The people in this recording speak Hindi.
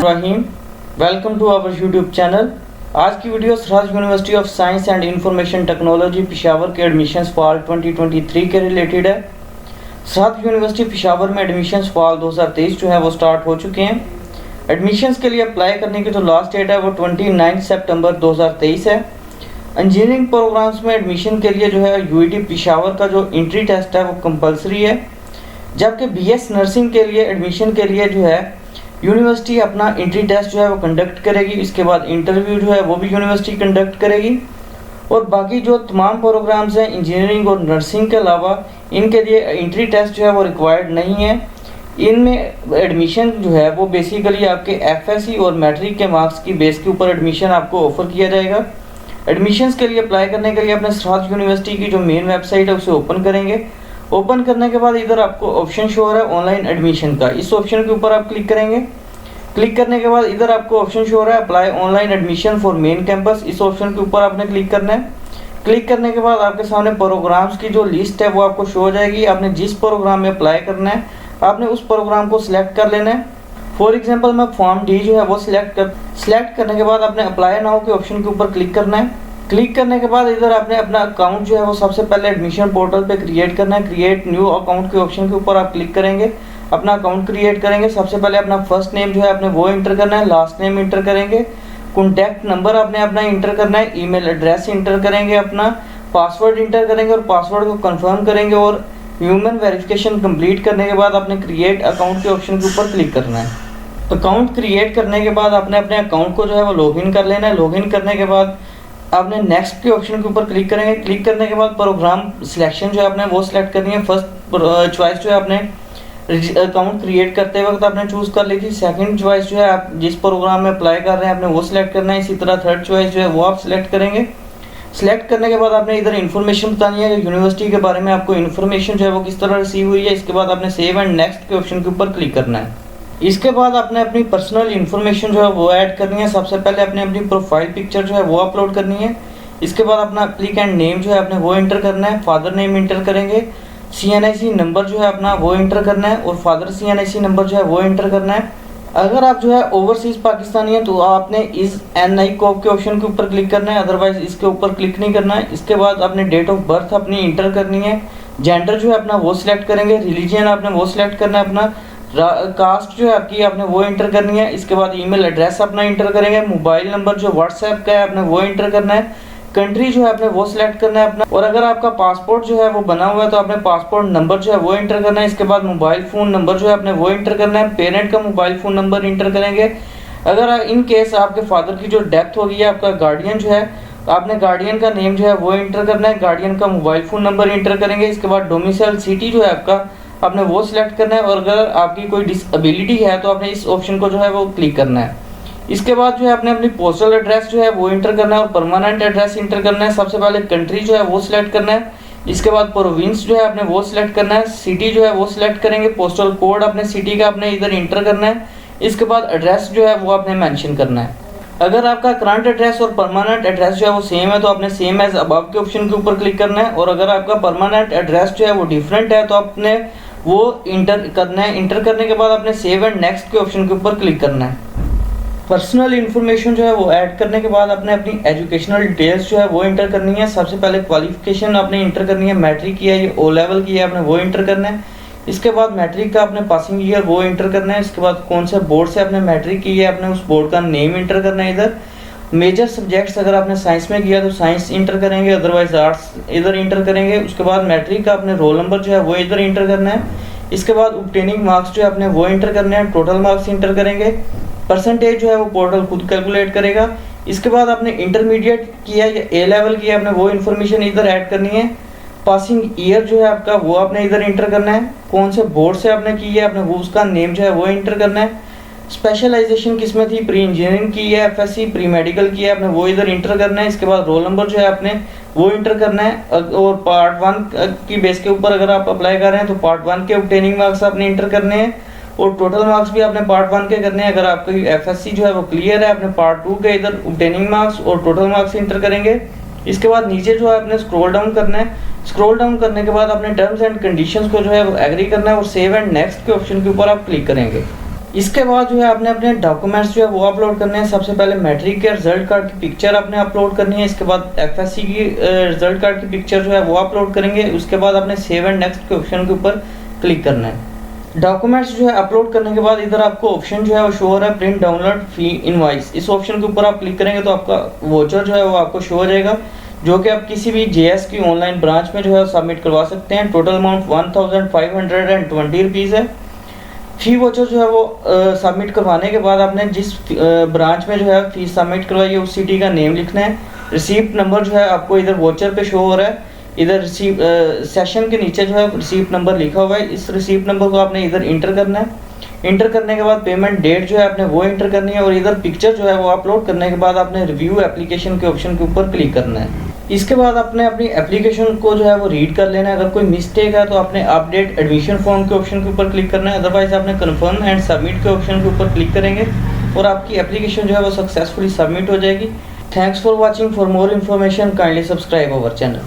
Rahim, welcome to our YouTube channel. आज की वीडियो सराज university of science and information technology Peshawar के एडमिशन्स फॉल 2023 के रिलेटेड है। सराज यूनिवर्सिटी पेशावर में एडमिशन्स फॉल 2023 जो है वो स्टार्ट हो चुके हैं। एडमिशन्स के लिए अप्लाई करने की जो लास्ट डेट है वो 29 सितंबर 2023 है। इंजीनियरिंग प्रोग्राम्स में एडमिशन के लिए जो है यूईटी पेशावर का जो एंट्री टेस्ट है वो कंपलसरी है, जबकि बीएस नर्सिंग के लिए एडमिशन के लिए जो है यूनिवर्सिटी अपना एंट्री टेस्ट जो है वो कंडक्ट करेगी। इसके बाद इंटरव्यू जो है वो भी यूनिवर्सिटी कंडक्ट करेगी। और बाकी जो तमाम प्रोग्राम्स हैं इंजीनियरिंग और नर्सिंग के अलावा, इनके लिए एंट्री टेस्ट जो है वो रिक्वायर्ड नहीं है। इनमें एडमिशन जो है वो बेसिकली आपके एफएससी और मैट्रिक के मार्क्स की बेस के ऊपर एडमिशन आपको ऑफर किया जाएगा। एडमिशन्स के लिए अप्लाई करने के लिए अपने सराज यूनिवर्सिटी की जो मेन वेबसाइट है उसे ओपन करेंगे। ओपन करने के बाद इधर आपको ऑप्शन शो हो रहा है ऑनलाइन एडमिशन का, इस ऑप्शन के ऊपर आप क्लिक करेंगे। क्लिक करने के बाद इधर आपको ऑप्शन शो हो रहा है apply online admission for main campus, इस ऑप्शन के ऊपर आपने क्लिक करना है। क्लिक करने के बाद आपके सामने प्रोग्राम्स की जो लिस्ट है वो आपको शो हो जाएगी। आपने जिस प्रोग्राम में अप्लाई करना है आपने उस प्रोग्राम को सिलेक्ट कर लेना है। फॉर एग्जाम्पल मैं फॉर्म डी जो है वो सिलेक्ट करने के बाद आपने अप्लाई नाउ के ऑप्शन के ऊपर क्लिक करना है। क्लिक करने के बाद इधर आपने अपना अकाउंट जो है वो सबसे पहले एडमिशन पोर्टल पे क्रिएट करना है। क्रिएट न्यू अकाउंट के ऑप्शन के ऊपर आप क्लिक करेंगे, अपना अकाउंट क्रिएट करेंगे। सबसे पहले अपना फर्स्ट नेम जो है आपने वो इंटर करना है, लास्ट नेम इंटर करेंगे, कॉन्टैक्ट नंबर आपने अपना इंटर करना है, ईमेल एड्रेस इंटर करेंगे, अपना पासवर्ड इंटर करेंगे और पासवर्ड को कंफर्म करेंगे। और ह्यूमन वेरिफिकेशन कंप्लीट करने के बाद आपने क्रिएट अकाउंट के ऑप्शन के ऊपर क्लिक करना है। अकाउंट क्रिएट करने के बाद आपने अपने अकाउंट को जो है वो लॉगिन कर लेना है। लॉगिन करने के बाद आपने नेक्स्ट के ऑप्शन के ऊपर क्लिक करेंगे। क्लिक करने के बाद प्रोग्राम सिलेक्शन जो है आपने वो सिलेक्ट करनी है। फर्स्ट चॉइस जो है आपने अकाउंट क्रिएट करते वक्त आपने चूज कर ली थी। सेकंड चॉइस जो है आप जिस प्रोग्राम में अप्लाई कर रहे हैं आपने वो सिलेक्ट करना है। इसी तरह थर्ड चॉइस जो है वो आप सिलेक्ट करेंगे। सिलेक्ट करने के बाद आपने इधर इन्फॉर्मेशन बतानी है कि यूनिवर्सिटी के बारे में आपको इन्फॉर्मेशन जो है वो किस तरह रिसीव हुई है। इसके बाद आपने सेव एंड नेक्स्ट के ऑप्शन के ऊपर क्लिक करना है। इसके बाद आपने अपनी पर्सनल इन्फॉर्मेशन जो है वो ऐड करनी है। सबसे पहले आपने अपनी प्रोफाइल पिक्चर जो है वो अपलोड करनी है। इसके बाद अपना एप्लीकेंट नेम जो है आपने वो इंटर करना है, फादर नेम इंटर करेंगे, CNIC नंबर जो है अपना वो इंटर करना है और फादर CNIC नंबर जो है वो इंटर करना है। अगर आप जो है ओवरसीज पाकिस्तानी हैं तो आपने इस NI कोड के ऑप्शन के ऊपर क्लिक करना है, अदरवाइज इसके ऊपर क्लिक नहीं करना है। इसके बाद आपने डेट ऑफ बर्थ अपनी इंटर करनी है, जेंडर जो है अपना वो सिलेक्ट करेंगे, रिलीजन आपने वो सिलेक्ट करना है, अपना कास्ट जो है आपकी आपने वो इंटर करनी है। इसके बाद ईमेल एड्रेस अपना इंटर करेंगे, मोबाइल नंबर जो व्हाट्सएप का है आपने वो इंटर करना है, कंट्री जो है आपने वो सिलेक्ट करना है अपना। और अगर आपका पासपोर्ट जो है वो बना हुआ है तो आपने पासपोर्ट नंबर जो है वो इंटर करना है। इसके बाद मोबाइल फ़ोन नंबर जो है आपने वो इंटर करना है, पेरेंट का मोबाइल फ़ोन नंबर इंटर करेंगे। अगर इन केस आपके फादर की जो डेथ हो गई है, आपका गार्डियन जो है तो आपने गार्डियन का नेम जो है वो इंटर करना है, गार्डियन का मोबाइल फ़ोन नंबर इंटर करेंगे। इसके बाद डोमिसाइल सिटी जो है आपका आपने वो सिलेक्ट करना है और अगर आपकी कोई डिसेबिलिटी है तो आपने इस ऑप्शन को जो है वो क्लिक करना है। इसके बाद जो है आपने अपनी पोस्टल एड्रेस जो है वो इंटर करना है और परमानेंट एड्रेस इंटर करना है। सबसे पहले कंट्री जो है वो सिलेक्ट करना है। इसके बाद प्रोविंस जो है आपने वो सिलेक्ट करना है, सिटी जो है वो सिलेक्ट करेंगे, पोस्टल कोड अपने सिटी का आपने इधर इंटर करना है। इसके बाद एड्रेस जो है वो आपने मेंशन करना है। अगर आपका करंट एड्रेस और परमानेंट एड्रेस जो है वो सेम है तो आपने सेम एज अबव के ऑप्शन के ऊपर क्लिक करना है। और अगर आपका परमानेंट एड्रेस जो है वो डिफरेंट है तो आपने वो इंटर करना है। इंटर करने के बाद आपने सेव एंड नेक्स्ट के ऑप्शन के ऊपर क्लिक करना है। पर्सनल इन्फॉर्मेशन जो है वो ऐड करने के बाद आपने अपनी एजुकेशनल डिटेल्स जो है वो इंटर करनी है। सबसे पहले क्वालिफिकेशन आपने इंटर करनी है, मैट्रिक की है या O लेवल की है आपने वो इंटर करना है। इसके बाद मैट्रिक का आपने पासिंग ईयर वो इंटर करना है। इसके बाद कौन से बोर्ड से आपने मैट्रिक की है आपने उस बोर्ड का नेम इंटर करना है। इधर मेजर सब्जेक्ट्स अगर आपने साइंस में किया तो साइंस इंटर करेंगे, अदरवाइज आर्ट्स इधर इंटर करेंगे। उसके बाद मैट्रिक का आपने रोल नंबर जो है वो इधर इंटर करना है। इसके बाद ऑब्टेनिंग मार्क्स जो है आपने वो इंटर करने हैं, टोटल मार्क्स इंटर करेंगे, परसेंटेज जो है वो पोर्टल खुद कैलकुलेट करेगा। इसके बाद आपने इंटरमीडिएट किया या A लेवल किया आपने वो इन्फॉर्मेशन इधर ऐड करनी है। पासिंग ईयर जो है आपका वो आपने इधर इंटर करना है, कौन से बोर्ड से आपने की है आपने वो उसका नेम जो है वो इंटर करना है। स्पेशलाइजेशन किस में थी, प्री इंजीनियरिंग की है, FSC प्री मेडिकल की है आपने वो इधर इंटर करना है। इसके बाद रोल नंबर जो है आपने वो इंटर करना है। और पार्ट 1 की बेस के ऊपर अगर आप अप्लाई कर रहे हैं तो पार्ट 1 के ऑब्टेनिंग मार्क्स आपने इंटर करने हैं और टोटल मार्क्स भी आपने पार्ट 1 के करने हैं। अगर आपकी FSC जो है वो क्लियर है आपने पार्ट 2 के इधर ऑब्टेनिंग मार्क्स और टोटल मार्क्स इंटर करेंगे। इसके बाद नीचे जो है आपने स्क्रॉल डाउन करना है। स्क्रॉल डाउन करने के बाद अपने टर्म्स एंड कंडीशंस को जो है वो एग्री करना है और सेव एंड नेक्स्ट के ऑप्शन के ऊपर आप क्लिक करेंगे। इसके बाद जो है आपने अपने डॉक्यूमेंट्स जो है वो अपलोड करने हैं। सबसे पहले मैट्रिक के रिजल्ट कार्ड की पिक्चर आपने अपलोड करनी है। इसके बाद एफएससी की रिजल्ट कार्ड की पिक्चर जो है वो अपलोड करेंगे। उसके बाद आपने सेव एंड नेक्स्ट के ऑप्शन के ऊपर क्लिक करना है। डॉक्यूमेंट्स जो है अपलोड करने के बाद इधर आपको ऑप्शन जो है वो शो हो रहा है प्रिंट डाउनलोड फी इनवॉइस। इस ऑप्शन के ऊपर आप क्लिक करेंगे तो आपका वोचर जो है वो आपको शो हो जाएगा, जो कि आप किसी भी जेएस की ऑनलाइन ब्रांच में जो है सबमिट करवा सकते हैं। टोटल अमाउंट 1520 रुपीज़ है। फी वोचर जो है वो सबमिट करवाने के बाद आपने जिस ब्रांच में जो है फीस सबमिट करवाई है उस सिटी का नेम लिखना है। रिसीप्ट नंबर जो है आपको इधर वोचर पे शो हो रहा है। इधर रिसीप सेशन के नीचे जो है रिसीप्ट नंबर लिखा हुआ है। इस रिसीप्ट नंबर को आपने इधर इंटर करना है। इंटर करने के बाद पेमेंट डेट जो है आपने वो इंटर करनी है और इधर पिक्चर जो है वो अपलोड करने के बाद आपने रिव्यू एप्लीकेशन के ऑप्शन के ऊपर क्लिक करना है। इसके बाद आपने अपनी एप्लीकेशन को जो है वो रीड कर लेना है। अगर कोई मिस्टेक है तो आपने अपडेट एडमिशन फॉर्म के ऑप्शन के ऊपर क्लिक करना है, अदरवाइज आपने कन्फर्म एंड सबमिट के ऑप्शन के ऊपर क्लिक करेंगे और आपकी एप्लीकेशन जो है वो सक्सेसफुली सबमिट हो जाएगी। Thanks for watching. For more information kindly subscribe our channel.